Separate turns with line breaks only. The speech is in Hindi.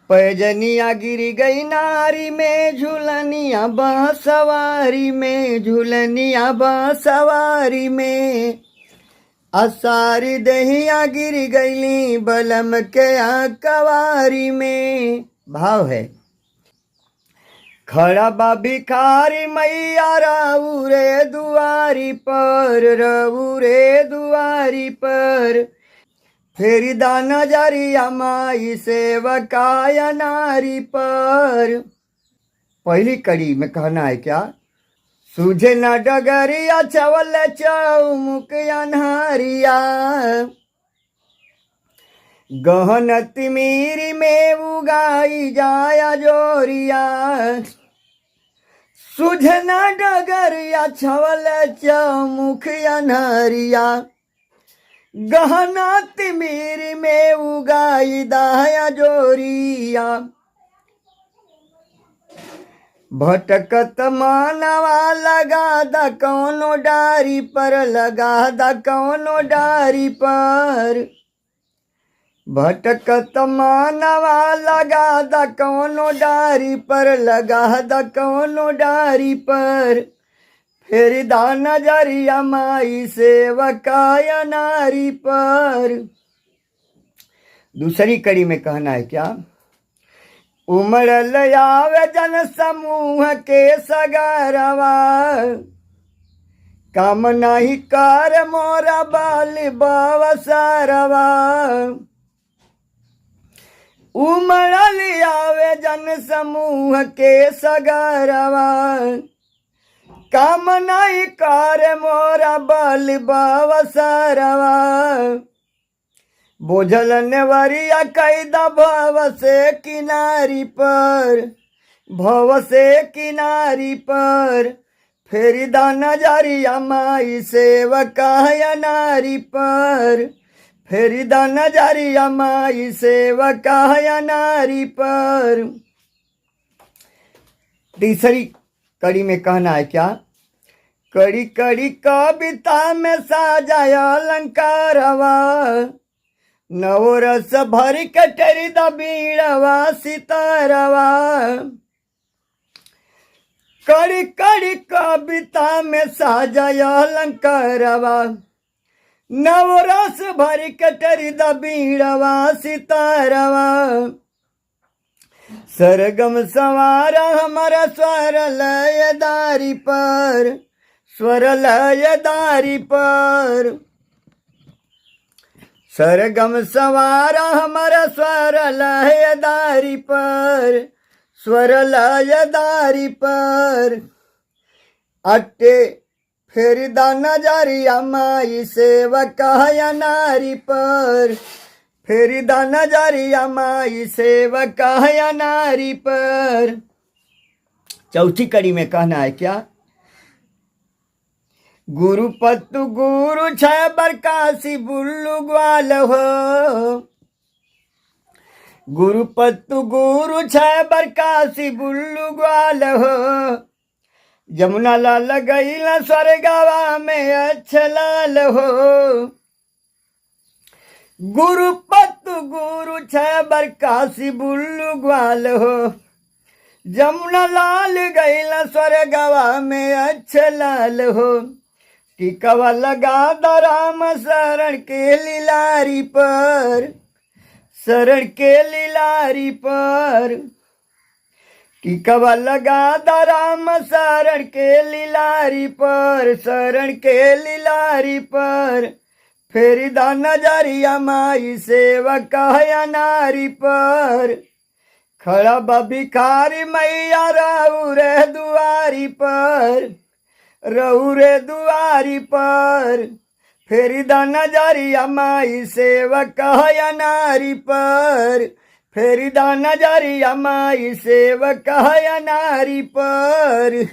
पैजनिया गिर गई नारी में झूलनिया बांसवारी में, झूलनिया बांसवारी में। असारी दहिया गिर गईली बलम के कवारी में। भाव है, खड़ा बा भिखारी मैया राऊ रे दुआरी पर, राऊ रे दुआरी पर। फेरी दाना जरिया माई सेवकाया नारी पर। पहली कड़ी में कहना है क्या, सूझे न डगरिया चवल चौमुख अनहरिया, गहन तिमीरी में उगाई जाया जोरिया। सूझे न डगरिया छवल चौमुख अनहरिया, गहना तिमीरी में उगाई दाया जोरिया। भटकत मानवा लगा द कौनो डारी पर, लगा द कौनो डारी पर। भटकत मानवा लगा द कौनो डारी पर, लगा द कौनो डारी पर। फेरी दाना जरिया माई सेवकाया नारी पर। दूसरी कड़ी में कहना है क्या, उमड़ल आवे जन समूह के सगरवा, काम नहीं कर मोरा बाल बावसरवा। उमड़ल आवे जन समूह के सगरवा, काम नहीं कर मोरा बाल बावसरवा। बोझल नेवरिया कैदा भव से किनारी पर, भव से किनारी पर। फेरी दाना जरिया माई सेवकाया नारी पर, फेरी दाना जरिया माई सेवकाया नारी पर। तीसरी कड़ी में कहना है क्या, कड़ी कड़ी कविता में साजाया अलंकारवा, नवरस भर कटरी द बीड़वा सितारवा। कड़ी कड़ी कविता में साजाया अलंकारवा, नवरस भर कटरी द बीड़वा सितारवा। सरगम सवार हमारा स्वर लय दारी पर, स्वर लय दारी पर। सरगम सवार हमारा स्वर लय दारी पर, स्वर लय दारी पर। अट्टे फेरी दाना जरिया माई सेवकाया नारी पर, फेरी दाना जरिया माई सेवकाया नारी पर। चौथी कड़ी में कहना है क्या, गुरु पत्तु गुरु छह बरकासी बुल्लू ग्वाल हो, गुरु पत्तु गुरु छह बरकासी बुल्लू ग्वाल हो। जमुना लाल गईला स्वर्गवा में अच्छा लाल हो। गुरु पत्तु गुरु छह बरकासी बुल्लू ग्वाल हो, जमुना लाल गईला स्वर्गवा में अच्छा लाल हो। टिकवा लगा द राम शरण के लीलारी पर, शरण के लीलारी पर। टिकवा लगा द राम शरण के लीलारी पर, शरण के लीलारी पर। फेरी दाना जरिया माई सेवकाया नारी पर। खड़ा बा भिखारी मैया राऊ रे दुआरी पर, राऊ रे दुआरी पर। फेरी दाना जरिया माई सेवकाया नारी पर, फेरी दाना जरिया माई सेवकाया नारी पर।